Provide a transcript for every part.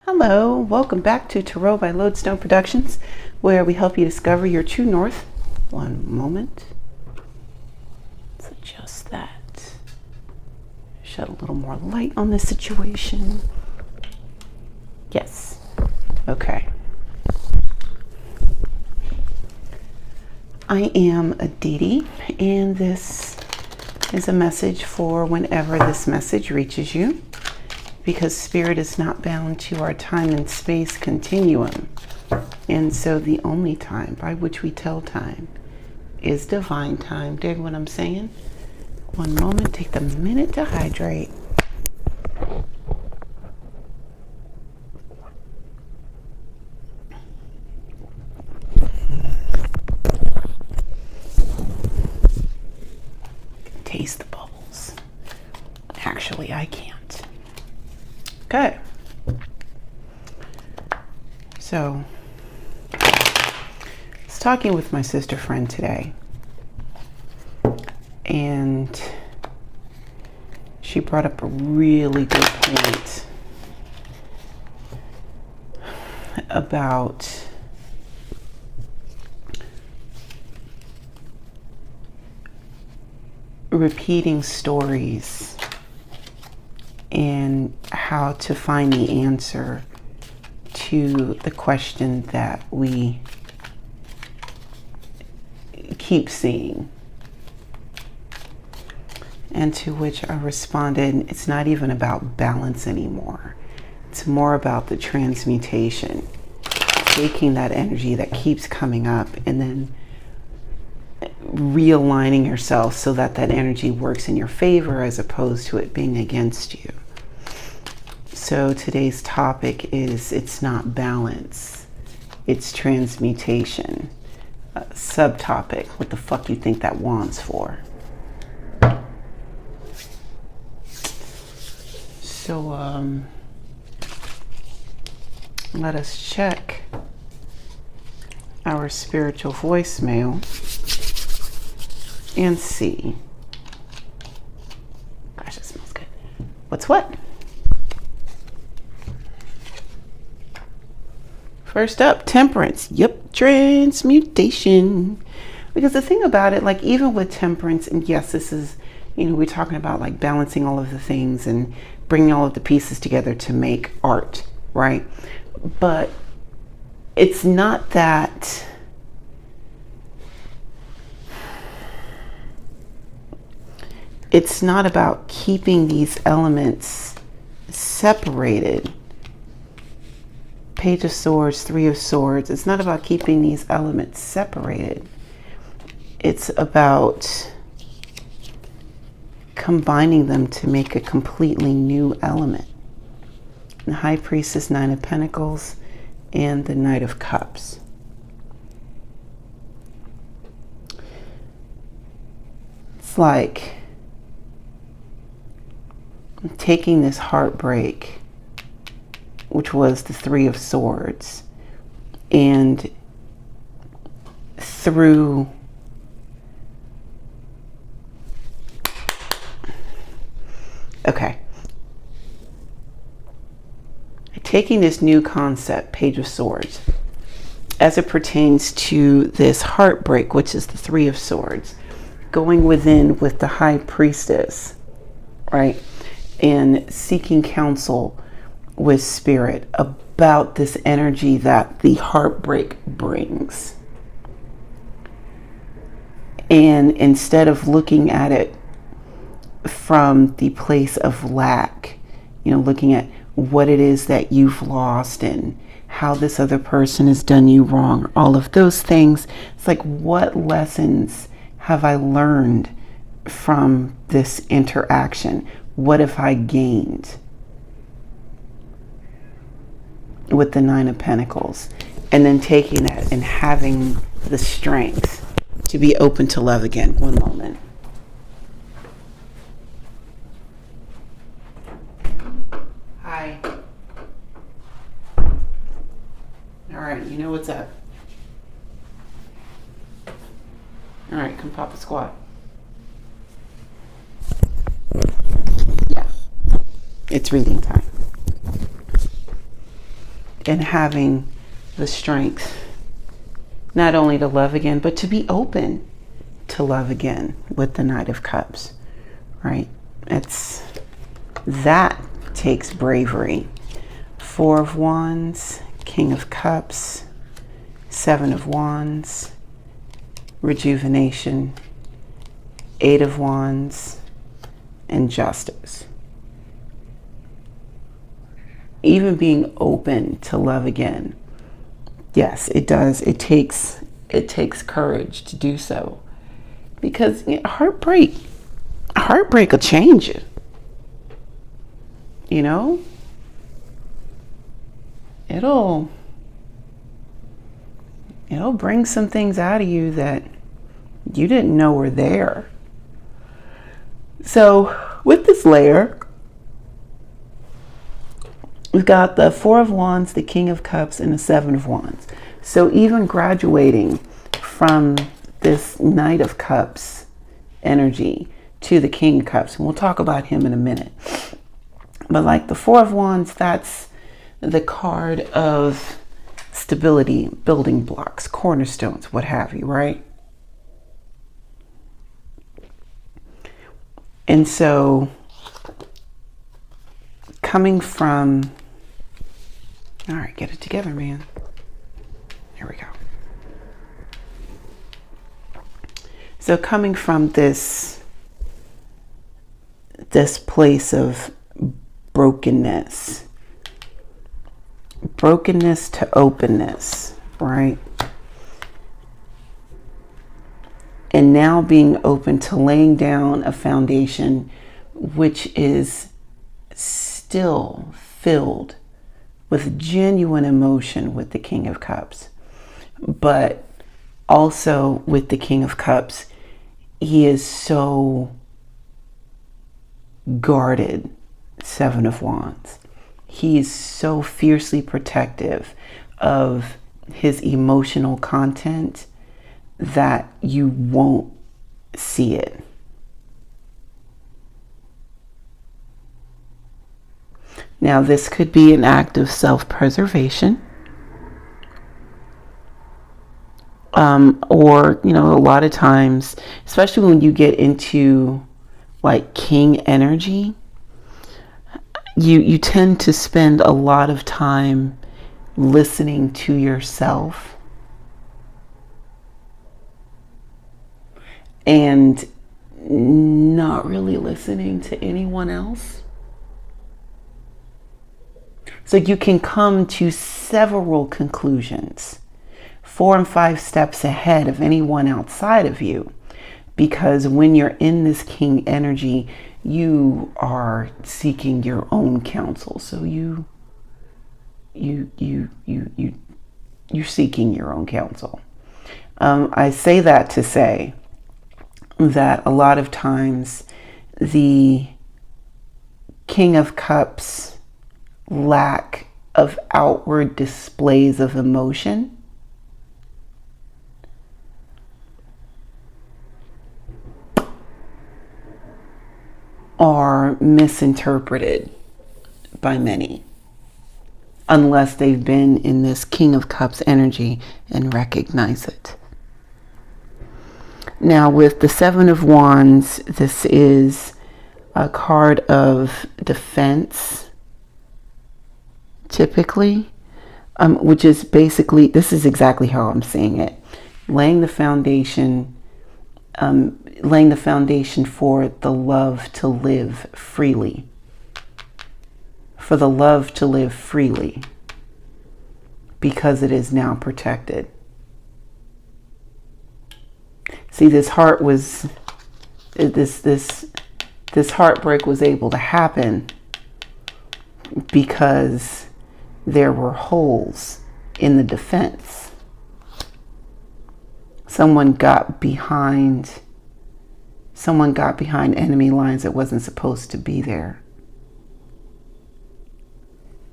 Hello, welcome back to Tarot by Lodestone Productions, where we help you discover your true north. One moment. Let's adjust that. Shed a little more light on this situation. Yes. Okay. I am Aditi, and this is a message for whenever this message reaches you, because Spirit is not bound to our time and space continuum. And so the only time by which we tell time is divine time. Dig what I'm saying? One moment, take the minute to hydrate. Taste the bubbles. Actually, I can't. Okay. So, I was talking with my sister friend today, and she brought up a really good point about repeating stories and how to find the answer to the question that we keep seeing. And to which I responded, it's not even about balance anymore. It's more about the transmutation, taking that energy that keeps coming up and then realigning yourself so that that energy works in your favor as opposed to it being against you. So today's topic is, it's not balance, it's transmutation. Subtopic, what the fuck you think that wand's for? So let us check our spiritual voicemail and see. Gosh, it smells good. What's what? First up, temperance. Yep, transmutation. Because the thing about it, like even with temperance, and yes, this is, we're talking about like balancing all of the things and bringing all of the pieces together to make art, right? But it's not that it's not about keeping these elements separated. Page of Swords, Three of Swords. It's not about keeping these elements separated. It's about combining them to make a completely new element. The High Priestess, Nine of Pentacles, and the Knight of Cups. It's like I'm taking this heartbreak, which was the Three of Swords, and through taking this new concept, Page of Swords, as it pertains to this heartbreak, which is the Three of Swords, going within with the High Priestess, right, and seeking counsel with Spirit about this energy that the heartbreak brings. And instead of looking at it from the place of lack, looking at what it is that you've lost and how this other person has done you wrong, all of those things, it's like, what lessons have I learned from this interaction? What have I gained? With the Nine of Pentacles, and then taking that and having the strength to be open to love again. One moment. Hi. All right, you know what's up. All right, come pop a squat. Yeah, it's reading time. and having the strength not only to love again, but to be open to love again with the Knight of Cups, right? That takes bravery. Four of Wands, King of Cups, Seven of Wands, rejuvenation, Eight of Wands, and Justice. Even being open to love again. Yes, it does. It takes courage to do so. Because heartbreak will change you. You know? It'll bring some things out of you that you didn't know were there. So with this layer, we've got the Four of Wands, the King of Cups, and the Seven of Wands. So even graduating from this Knight of Cups energy to the King of Cups, and we'll talk about him in a minute. But like the Four of Wands, that's the card of stability, building blocks, cornerstones, what have you, right? And so coming from, all right, get it together, man. Here we go. So coming from this place of brokenness to openness, right? And now being open to laying down a foundation which is still filled with genuine emotion with the King of Cups. But also with the King of Cups, he is so guarded, Seven of Wands. He is so fiercely protective of his emotional content that you won't see it. Now, this could be an act of self-preservation. Or, a lot of times, especially when you get into like king energy, you tend to spend a lot of time listening to yourself and not really listening to anyone else. So you can come to several conclusions, 4 and 5 steps ahead of anyone outside of you, because when you're in this king energy, you are seeking your own counsel. So you're seeking your own counsel. I say that to say that a lot of times the King of Cups lack of outward displays of emotion are misinterpreted by many, unless they've been in this King of Cups energy and recognize it. Now with the Seven of Wands, this is a card of defense, typically, which is basically, this is exactly how I'm seeing it, laying the foundation for the love to live freely. For the love to live freely, because it is now protected. See, this heartbreak was able to happen because there were holes in the defense. Someone got behind enemy lines that wasn't supposed to be there.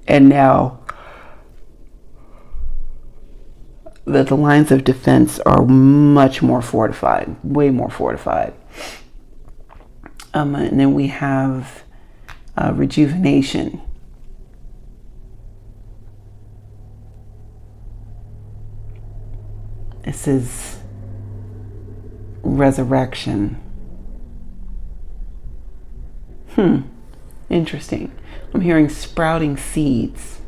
And now that the lines of defense are much more fortified, way more fortified. And then we have rejuvenation. This is resurrection. Interesting. I'm hearing sprouting seeds.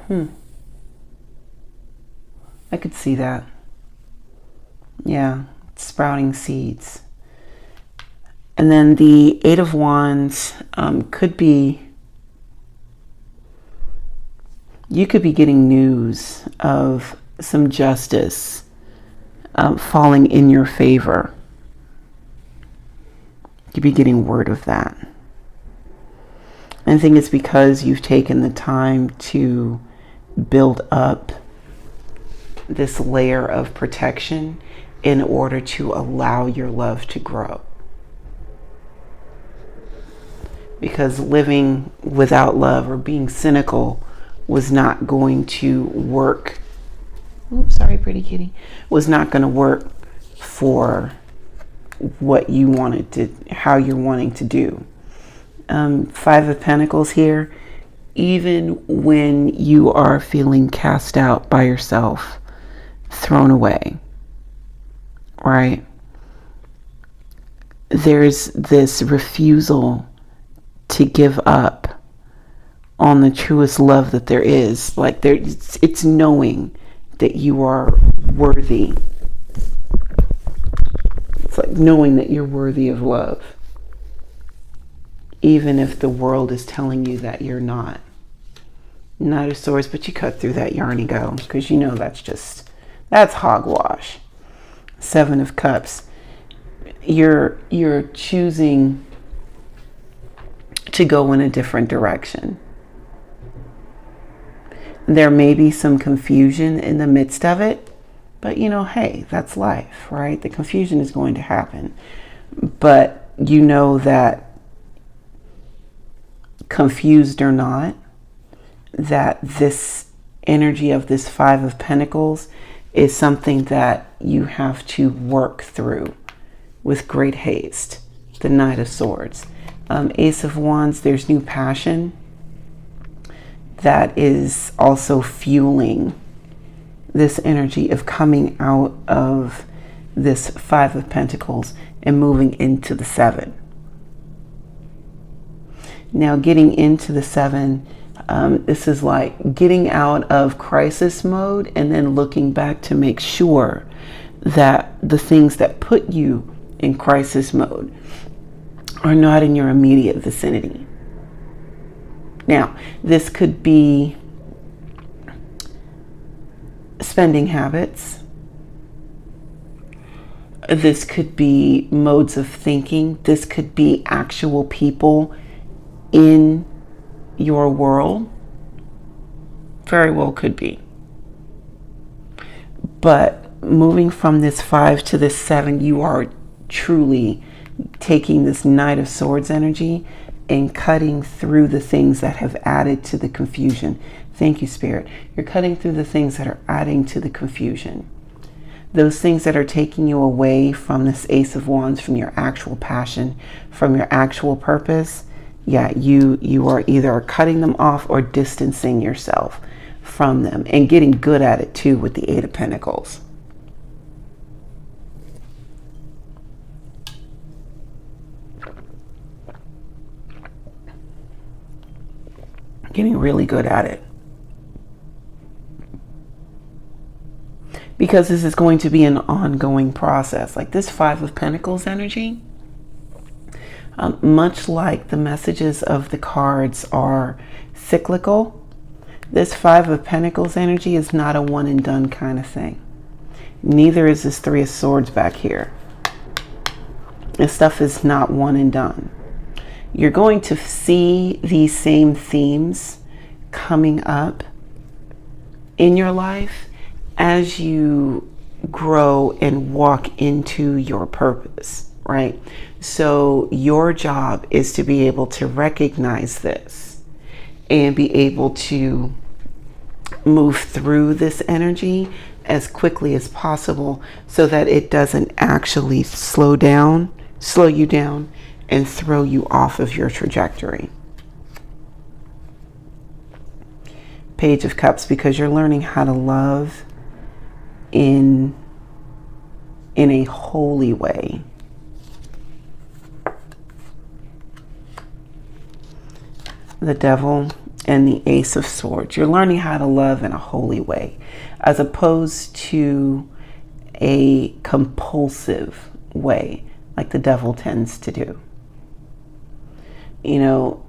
I could see that. Yeah, sprouting seeds. And then the Eight of Wands could be, you could be getting news of some justice falling in your favor. You could be getting word of that. I think it's because you've taken the time to build up this layer of protection in order to allow your love to grow. Because living without love or being cynical was not going to work. Oops, sorry, pretty kitty. Was not going to work for what you wanted to, how you're wanting to do. Five of Pentacles here. Even when you are feeling cast out by yourself, thrown away, right? There's this refusal to give up on the truest love that there is. Like it's knowing that you are worthy. It's like knowing that you're worthy of love, even if the world is telling you that you're not. Knight of Swords, but you cut through that yarn and go, because you know that's hogwash. Seven of Cups. You're choosing to go in a different direction. There may be some confusion in the midst of it, but you know, hey, that's life, right? The confusion is going to happen. But you know that confused or not, that this energy of this Five of Pentacles is something that you have to work through with great haste. The Knight of Swords. Ace of Wands, there's new passion that is also fueling this energy of coming out of this Five of Pentacles and moving into the Seven. Now getting into the Seven, this is like getting out of crisis mode and then looking back to make sure that the things that put you in crisis mode are not in your immediate vicinity. Now, this could be spending habits. This could be modes of thinking. This could be actual people in your world. Very well could be. But moving from this Five to this Seven, you are truly taking this Knight of Swords energy and cutting through the things that have added to the confusion. Thank you, Spirit. You're cutting through the things that are adding to the confusion. Those things that are taking you away from this Ace of Wands, from your actual passion, from your actual purpose. Yeah, you are either cutting them off or distancing yourself from them, and getting good at it too with the Eight of Pentacles. Getting really good at it. Because this is going to be an ongoing process. Like this Five of Pentacles energy, much like the messages of the cards are cyclical, this Five of Pentacles energy is not a one and done kind of thing. Neither is this Three of Swords back here. This stuff is not one and done. You're going to see these same themes coming up in your life as you grow and walk into your purpose, right? So your job is to be able to recognize this and be able to move through this energy as quickly as possible so that it doesn't actually slow you down and throw you off of your trajectory. Page of Cups, because you're learning how to love in a holy way. The Devil and the Ace of Swords. You're learning how to love in a holy way, as opposed to a compulsive way, like the devil tends to do. You know,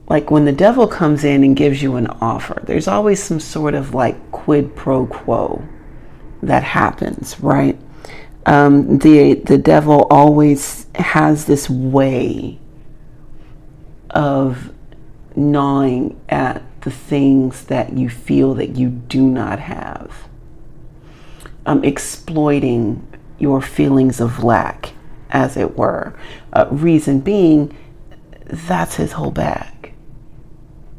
like when the devil comes in and gives you an offer, there's always some sort of like quid pro quo that happens, right? The devil always has this way of gnawing at the things that you feel that you do not have, exploiting your feelings of lack, as it were. Reason being, that's his whole bag,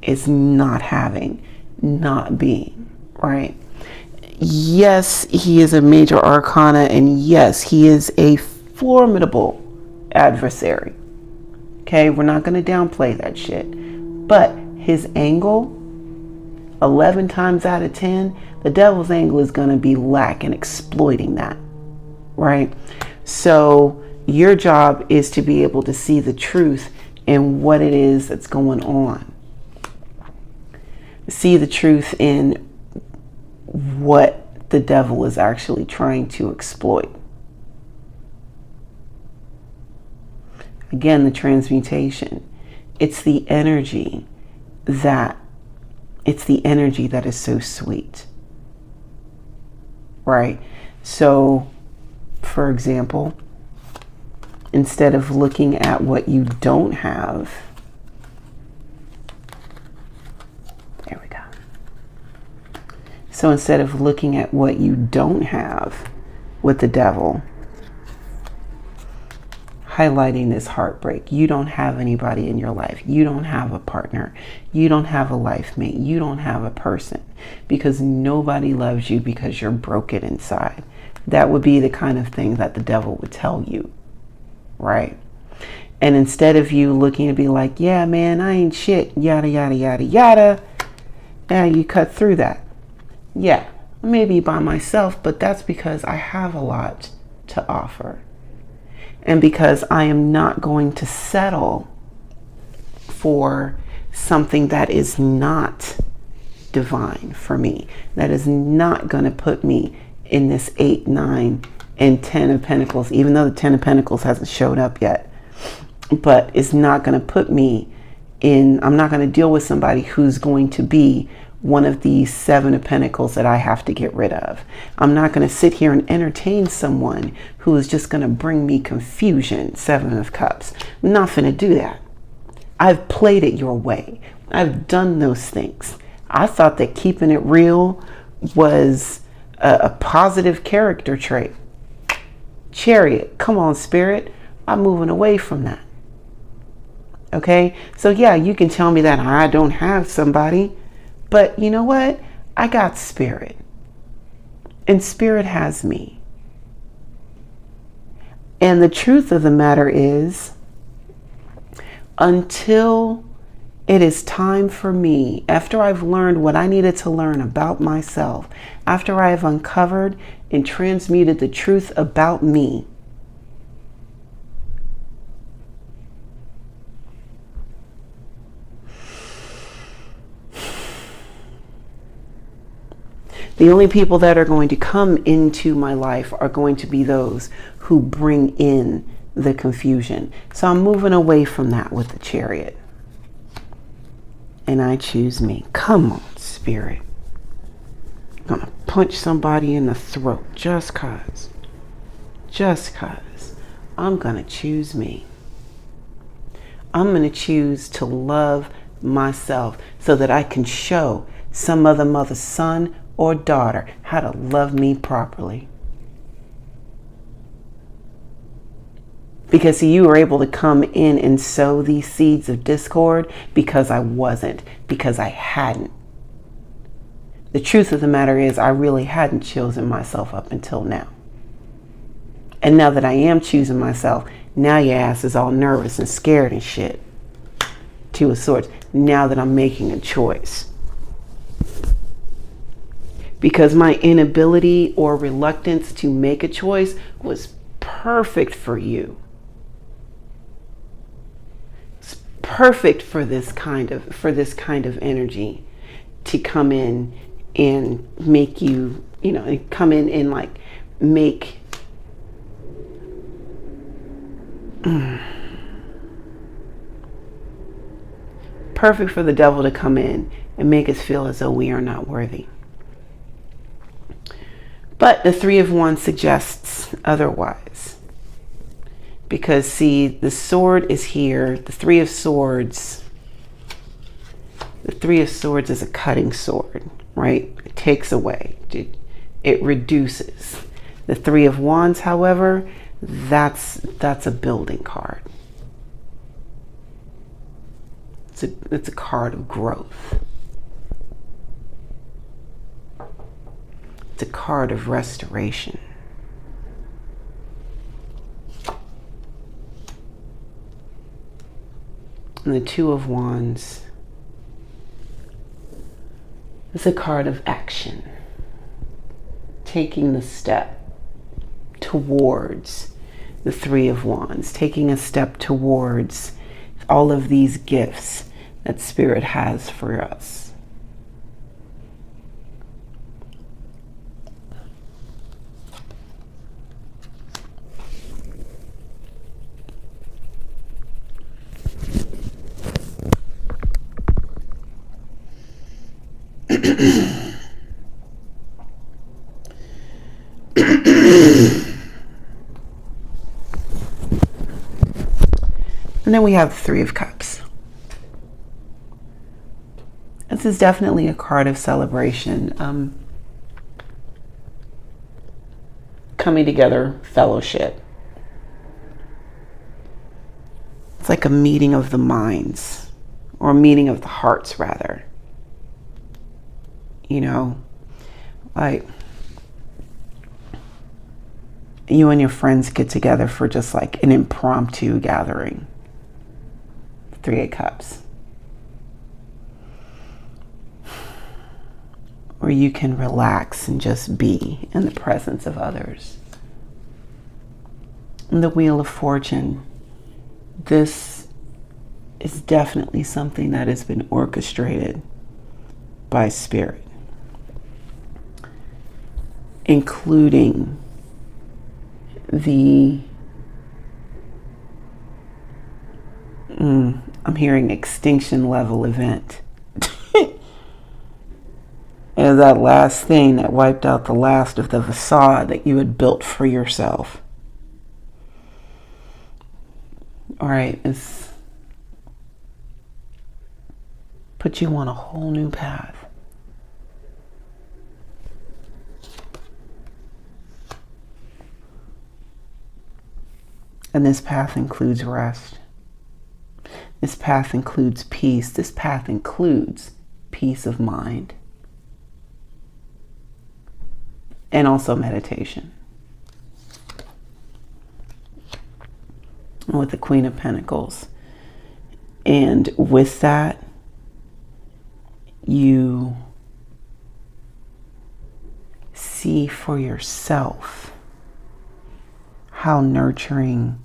is not having, not being, right? Yes, he is a major arcana, and yes, he is a formidable adversary. Okay, we're not going to downplay that shit. But his angle, 11 times out of 10, the devil's angle is going to be lack and exploiting that, right? So your job is to be able to see the truth in what it is that's going on. See the truth in what the devil is actually trying to exploit. Again, the transmutation. It's the energy that is so sweet, right? So, for example, instead of looking at what you don't have, there we go. So instead of looking at what you don't have with the devil, highlighting this heartbreak. You don't have anybody in your life. You don't have a partner. You don't have a life mate. You don't have a person, because nobody loves you because you're broken inside. That would be the kind of thing that the devil would tell you, right? And instead of you looking to be like, yeah, man, I ain't shit, yada, yada, yada, yada, and you cut through that. Yeah, maybe by myself, but that's because I have a lot to offer. And because I am not going to settle for something that is not divine for me, that is not going to put me in this 8, 9, and 10 of Pentacles, even though the 10 of Pentacles hasn't showed up yet, but it's not going to put me in, I'm not going to deal with somebody who's going to be one of these 7 of Pentacles that I have to get rid of. I'm not going to sit here and entertain someone who is just going to bring me confusion, 7 of Cups. I'm not going to do that. I've played it your way. I've done those things. I thought that keeping it real was a positive character trait. Chariot, come on, Spirit. I'm moving away from that. Okay? So yeah, you can tell me that I don't have somebody. But you know what? I got Spirit. And Spirit has me. And the truth of the matter is, until it is time for me, after I've learned what I needed to learn about myself, after I have uncovered and transmuted the truth about me, the only people that are going to come into my life are going to be those who bring in the confusion. So I'm moving away from that with the Chariot. And I choose me. Come on, Spirit. I'm going to punch somebody in the throat just cause. Just cause. I'm going to choose me. I'm going to choose to love myself so that I can show some other mother's son or daughter how to love me properly. Because see, you were able to come in and sow these seeds of discord because I wasn't, because I hadn't. The truth of the matter is I really hadn't chosen myself up until now. And now that I am choosing myself, now your ass is all nervous and scared and shit. Two of Swords. Now that I'm making a choice. Because my inability or reluctance to make a choice was perfect for you. It's perfect for this kind of energy to come in and make you, come in and like make perfect for the devil to come in and make us feel as though we are not worthy. But the Three of Wands suggests otherwise. Because see, the sword is here. The Three of Swords is a cutting sword, right? It takes away. It reduces. The Three of Wands, however, that's a building card. It's a card of growth. It's a card of restoration. And the Two of Wands is a card of action. Taking the step towards the Three of Wands. Taking a step towards all of these gifts that Spirit has for us. And then we have the Three of Cups. This is definitely a card of celebration. Coming together, fellowship. It's like a meeting of the minds, or a meeting of the hearts, rather. Like you and your friends get together for just like an impromptu gathering. Three of Cups. Where you can relax and just be in the presence of others. And the Wheel of Fortune. This is definitely something that has been orchestrated by Spirit. Including I'm hearing extinction level event. And that last thing that wiped out the last of the facade that you had built for yourself. All right, it's put you on a whole new path. And this path includes rest. This path includes peace. This path includes peace of mind. And also meditation. With the Queen of Pentacles. And with that, you see for yourself how nurturing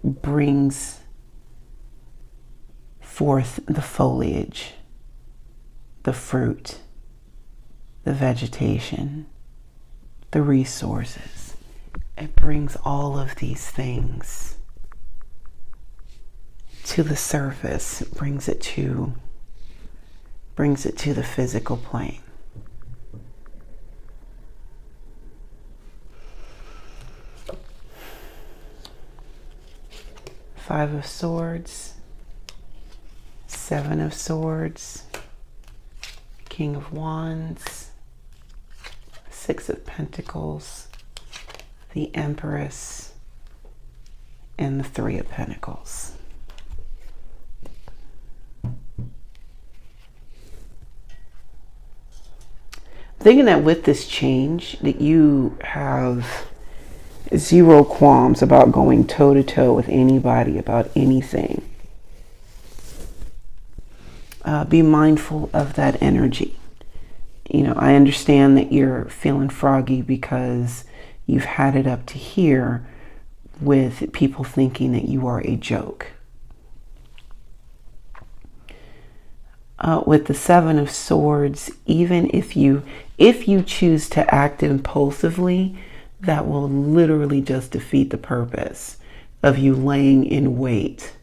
brings forth the foliage, the fruit, the vegetation, the resources. It brings all of these things to the surface. It brings it to the physical plane. Five of Swords, Seven of Swords, King of Wands, Six of Pentacles, the Empress, and the Three of Pentacles. Thinking that with this change that you have zero qualms about going toe to toe with anybody about anything. Be mindful of that energy. You know, I understand that you're feeling froggy because you've had it up to here with people thinking that you are a joke. With the Seven of Swords, even if you choose to act impulsively, that will literally just defeat the purpose of you laying in wait,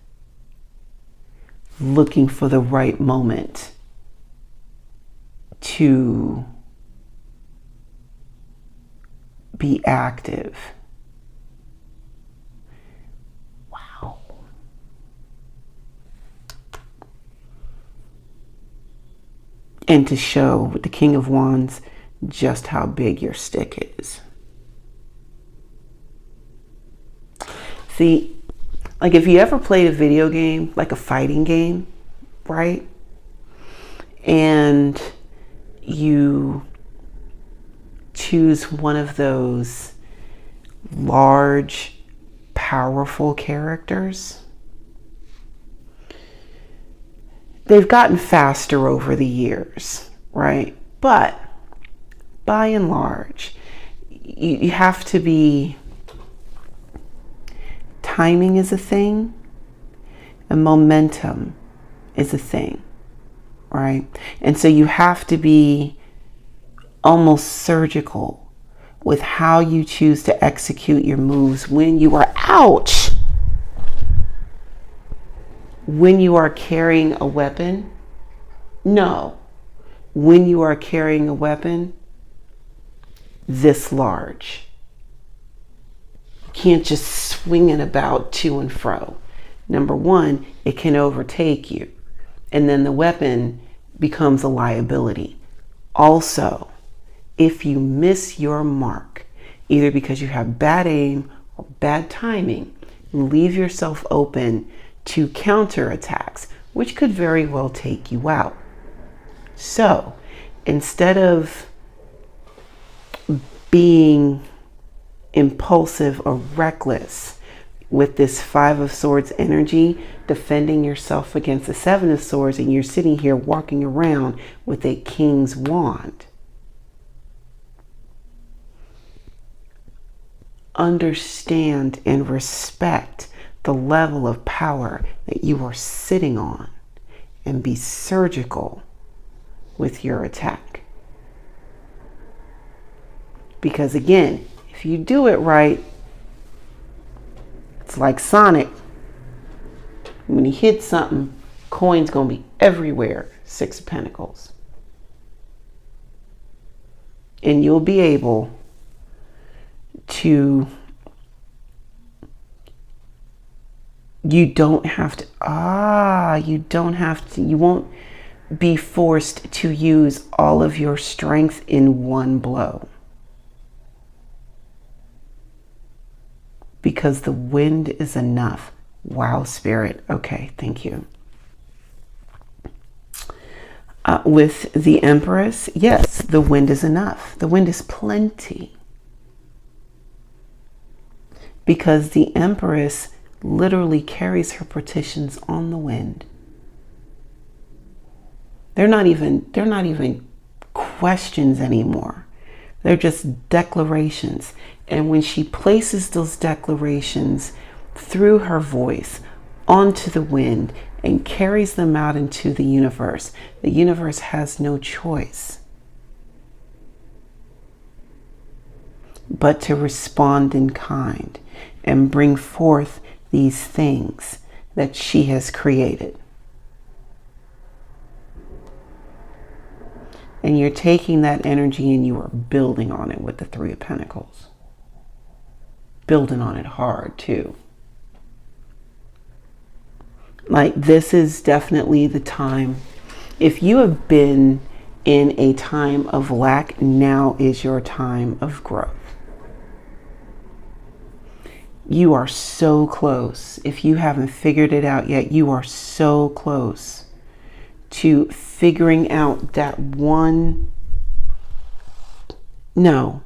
looking for the right moment to be active. Wow. And to show with the King of Wands just how big your stick is. See, like if you ever played a video game, like a fighting game, right? And you choose one of those large, powerful characters. They've gotten faster over the years, right? But by and large, you have to be, timing is a thing, and momentum is a thing, right? And so you have to be almost surgical with how you choose to execute your moves when you are, ouch, when you are carrying a weapon. No, when you are carrying a weapon this large. You can't just swing it about to and fro. Number one, it can overtake you, and then the weapon becomes a liability. Also, if you miss your mark, either because you have bad aim or bad timing, leave yourself open to counterattacks, which could very well take you out. So, instead of being impulsive or reckless with this Five of Swords energy, defending yourself against the Seven of Swords, and you're sitting here walking around with a King's Wand, understand and respect the level of power that you are sitting on and be surgical with your attack. Because again, if you do it right, it's like Sonic. When he hits something, coins gonna be everywhere. Six of Pentacles. And you'll be able to, you won't be forced to use all of your strength in one blow. Because the wind is enough. Wow, Spirit. Okay, thank you. With the Empress, yes, the wind is enough. The wind is plenty. Because the Empress literally carries her petitions on the wind. They're not even questions anymore. They're just declarations. And when she places those declarations through her voice onto the wind and carries them out into the universe has no choice but to respond in kind and bring forth these things that she has created. And you're taking that energy and you are building on it with the Three of Pentacles. Building on it hard too. Like, this is definitely the time. If you have been in a time of lack, now is your time of growth. You are so close. If you haven't figured it out yet, you are so close to figuring out that one. No,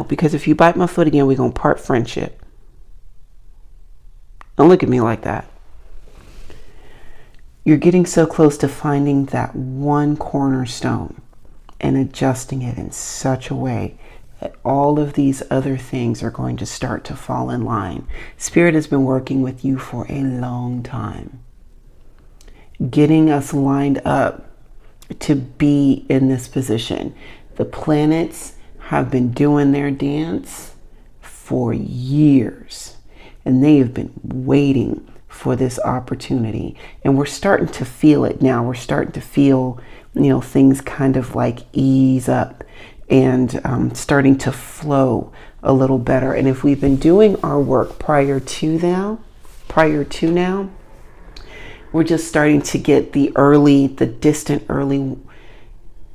because if you bite my foot again, we're going to part friendship. Don't look at me like that. You're getting so close to finding that one cornerstone and adjusting it in such a way that all of these other things are going to start to fall in line. Spirit has been working with you for a long time, getting us lined up to be in this position. The planets have been doing their dance for years, and they have been waiting for this opportunity, and we're starting to feel it now. We're starting to feel, things kind of like ease up and starting to flow a little better. And if we've been doing our work prior to now, we're just starting to get the distant early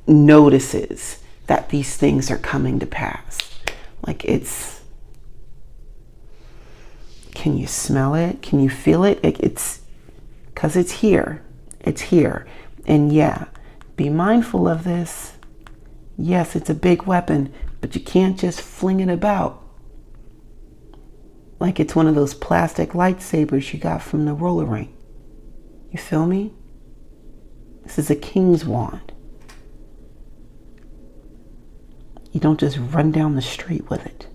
notices that these things are coming to pass. Like can you smell it? Can you feel it? It's because it's here. It's here. And yeah, be mindful of this. Yes, it's a big weapon, but you can't just fling it about like it's one of those plastic lightsabers you got from the roller rink. You feel me? This is a king's wand. You don't just run down the street with it.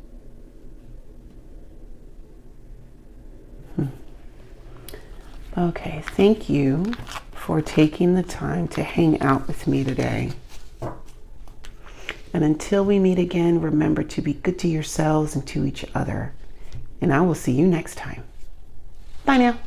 Okay, thank you for taking the time to hang out with me today. And until we meet again, remember to be good to yourselves and to each other. And I will see you next time. Bye now.